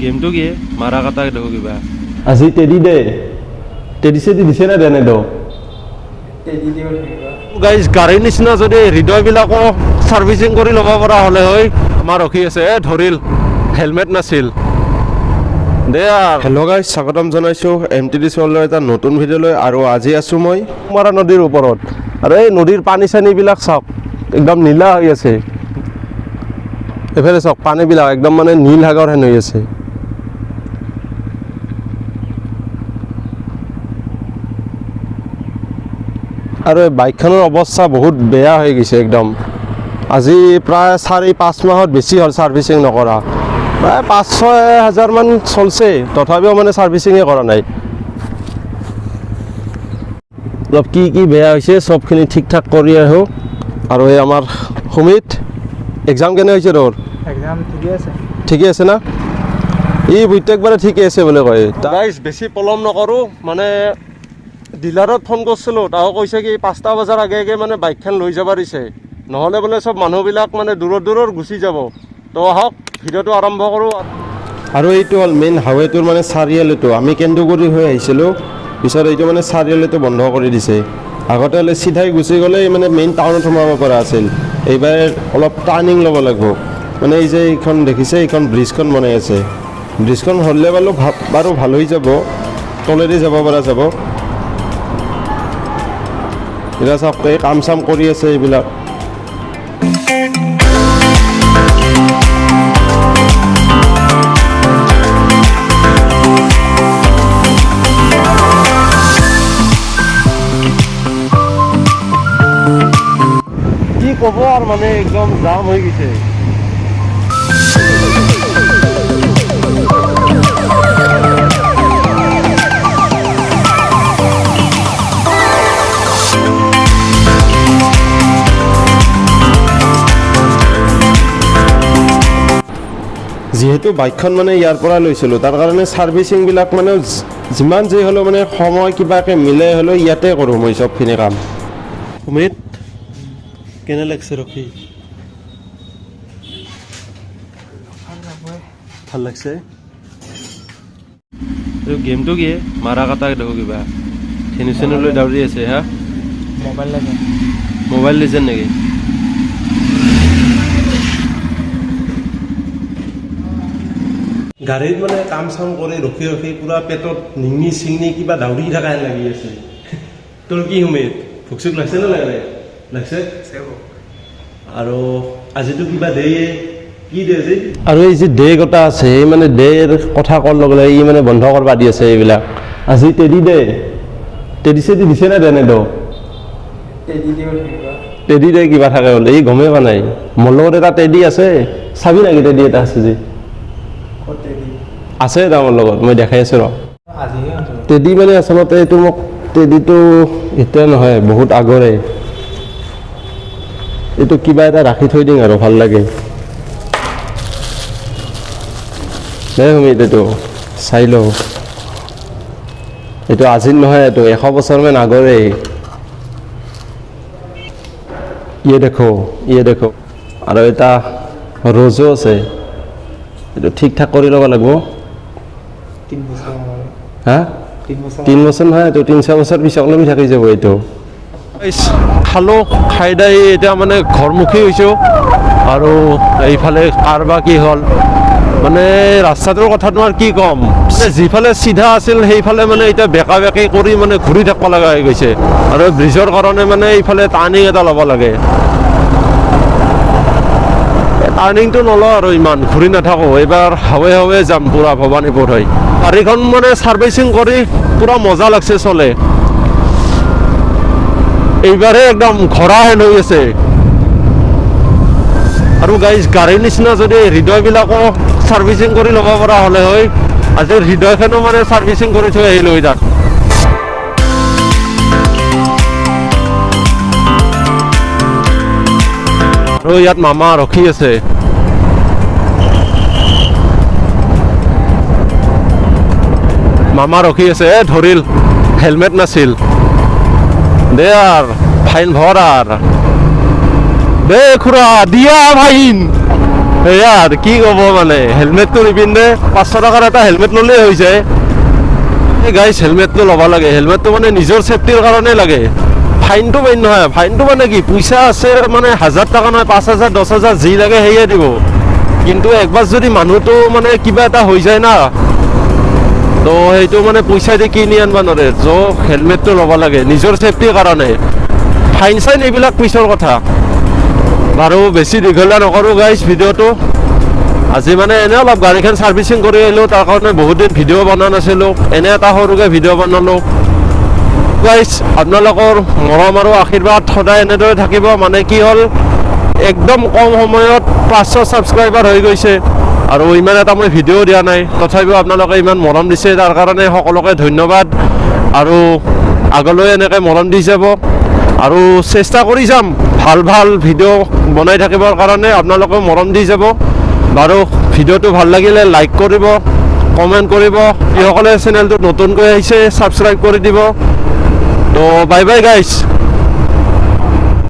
গেমটো কি মাৰা কাটা দেখো কিবা আজি টেডি দে টেডি চেডি দিছে না দেনে দ গাইজ গাড়ীৰ নিচিনা যদি হৃদয়বিলাকো ছাৰ্ভিচিং কৰি ল'ব পৰা হ'লে হয় আমাৰ ৰখি আছে ধৰিল হেলমেট নাছিল দে হেল্ল' গাইজ স্বাগতম জনাইছোঁ MTD চলৰ এটা নতুন ভিডিঅ'লৈ আৰু আজি আছোঁ মই কুমাৰা নদীৰ ওপৰত আৰু এই নদীৰ পানী চানীবিলাক চাওক একদম নীলা হৈ আছে এইফালে চাওক পানীবিলাক একদম মানে নীল সাগৰ হেন হৈ আছে আৰু এই বাইকখনৰ অৱস্থা বহুত বেয়া হৈ গৈছে একদম আজি প্ৰায় 4-5 মাহত বেছি হ'ল ছাৰ্ভিচিং নকৰা প্ৰায় 5-6 হাজাৰ মান চলছে তথাপিও মানে ছাৰ্ভিচিঙে কৰা নাই অলপ কি বেয়া হৈছে চবখিনি ঠিক ঠাক কৰি আহোঁ আৰু এই আমাৰ সুমিত এক্সাম কেনে হৈছে তোৰ এক্সাম ঠিকে আছে না ই প্ৰত্যেকবাৰে ঠিকে আছে বুলি কয় গাইজ বেছি পলম নকৰোঁ মানে ডিলাৰত ফোন কৰিছিলোঁ তাও কৈছে কি 5টা বজাৰ আগে মানে বাইকখন লৈ যাব দিছে নহ'লে বোলে চব মানুহবিলাক মানে দূৰৰ গুচি যাব তো আহক ভিডিঅ'টো আৰম্ভ কৰোঁ আৰু এইটো হ'ল মেইন হাইৱেটোৰ মানে চাৰিআলিটো আমি কেন্দুগুৰি হৈ আহিছিলোঁ পিছত এইটো মানে চাৰিআলিটো বন্ধ কৰি দিছে আগতে হ'লে চিধাই গুচি গ'লে মানে মেইন টাউনত সোমাব পৰা আছিল এইবাৰ অলপ টাৰ্ণিং ল'ব লাগিব মানে এই যে এইখন দেখিছে এইখন ব্ৰিজখন বনাই আছে ব্ৰিজখন হ'লে বাৰু ভাল হৈ যাব তলেদি যাব পৰা যাব এতিয়া চাওক এই কাম চাম কৰি আছে এইবিলাক কি ক'ব আৰু মানে একদম জাম হৈ গৈছে যিহেতু বাইকখন মানে ইয়াৰ পৰা লৈছিলোঁ তাৰ কাৰণে ছাৰ্ভিচিংবিলাক মানে যিমান যি হ'লেও মানে সময় কিবাকৈ মিলাই হ'লেও ইয়াতে কৰোঁ মই চবখিনি কাম সুমিত কেনে লাগিছে ৰখি ভাল লাগছে গেমটো কি মাৰা কাটা দেখো কিবা চেনুলৈ দাউৰি আছে হা মোবাইল লিজেণ্ড নেকি গাড়ীত মানে কাম চাম কৰি ৰখি পুৰা পেটত নিঙনি চিঙনি কিবা দাউৰি থকা হেন লাগি আছে তোৰ কি সুমিত ভোক চোক লাগছে নে লাগছে আৰু আজিতো কিবা দে কি দে আজি আৰু এই যে ডে গোটা আছে এই মানে ডেৰ কথা কোৱাৰ লগে লগে ই মানে বন্ধ কৰিব দি আছে এইবিলাক আজি টেডি চেডি দিছে না দেনে দ টেডি দে কিবা থাকে বোলে ই গমেই পোৱা নাই মোৰ লগত এটা টেডি আছে চাবি নেকি টেডি এটা আছে যে আছে এটা মোৰ লগত মই দেখাই আছোঁ ৰ টেডি মানে আচলতে এইটো মোক টেডিটো এতিয়া নহয় বহুত আগৰে এইটো কিবা এটা ৰাখি থৈ দিম আৰু ভাল লাগে দে সুমিত এইটো চাই লওঁ এইটো আজিৰ নহয় এইটো 100 বছৰমান আগৰে ইয়ে দেখো আৰু এটা ৰজো আছে এইটো ঠিক ঠাক কৰি ল'ব লাগিব 3 বছৰ হা 3 বছৰ নহয় এইটো 3-4 বছৰ পিছলৈ থাকি যাব এইটো খালোঁ খাই দাই এতিয়া মানে ঘৰমুখী হৈছোঁ আৰু এইফালে কাৰবা কি হ'ল মানে ৰাস্তাটোৰ কথাটো আৰু কি ক'ম যিফালে চিধা আছিল সেইফালে মানে এতিয়া বেকা বেকি কৰি মানে ঘূৰি থাকিব লগা হৈ গৈছে আৰু ব্ৰিজৰ কাৰণে মানে এইফালে টাৰ্ণিং এটা ল'ব লাগে টাৰ্ণিংটো নলওঁ আৰু ইমান ঘূৰি নাথাকোঁ এইবাৰ হাৱে যাম পূৰা ভৱানীপুৰ হৈ গাড়ীখন মানে ছাৰ্ভিচিং কৰি পূৰা মজা লাগছে চলে এইবাৰে একদম ঘৰা হেন হৈ আছে আৰু গাইজ গাড়ীৰ নিচিনা যদি হৃদয়বিলাকো ছাৰ্ভিচিং কৰি ল'ব পৰা হ'লে হয় আজি হৃদয়খনো মানে ছাৰ্ভিচিং কৰি থৈ আহিলোঁ তাত আৰু ইয়াত মামা ৰখি আছে ধৰিল হেলমেট নাছিল দে আৰ ফাইন ভৰ আৰ দে খুড়া দিয়া ফাইন সেয়া আৰু কি ক'ব মানে হেলমেটটো নিপিন্ধে 500 টকাৰ এটা হেলমেট ল'লেই হৈ যায় এই গাইজ হেলমেটটো ল'ব লাগে হেলমেটটো মানে নিজৰ ছেফটিৰ কাৰণে লাগে ফাইনটো মেইন নহয় ফাইনটো মানে কি পইচা আছে মানে 1000 টকা নহয় 5000 10000 যি লাগে সেয়ে দিব কিন্তু একবাৰ যদি মানুহটো মানে কিবা এটা হৈ যায় না তো সেইটো মানে পইচা দি কিনি আনিব নোৱাৰে য' হেলমেটটো ল'ব লাগে নিজৰ ছেফটিৰ কাৰণে ফাইন চাইন এইবিলাক পিছৰ কথা বাৰু বেছি দীঘলীয়া নকৰোঁ গাইজ ভিডিঅ'টো আজি মানে এনে অলপ গাড়ীখন ছাৰ্ভিচিং কৰি আহিলোঁ তাৰ কাৰণে বহুত দিন ভিডিঅ' বনোৱা নাছিলোঁ এনে এটা সৰুকৈ ভিডিঅ' বনালোঁ গাইজ আপোনালোকৰ মৰম আৰু আশীৰ্বাদ সদায় এনেদৰে থাকিব মানে কি হ'ল একদম কম সময়ত 500 ছাবস্ক্ৰাইবাৰ হৈ গৈছে আৰু ইমান এটা মই ভিডিঅ' দিয়া নাই তথাপিও আপোনালোকে ইমান মৰম দিছে তাৰ কাৰণে সকলোকে ধন্যবাদ আৰু আগলৈ এনেকৈ মৰম দি যাব আৰু চেষ্টা কৰি যাম ভাল ভাল ভিডিঅ' বনাই থাকিবৰ কাৰণে আপোনালোকে মৰম দি যাব বাৰু ভিডিঅ'টো ভাল লাগিলে লাইক কৰিব কমেণ্ট কৰিব যিসকলে চেনেলটো নতুনকৈ আহিছে ছাবস্ক্ৰাইব কৰি দিব তো বাই বাই গাইজ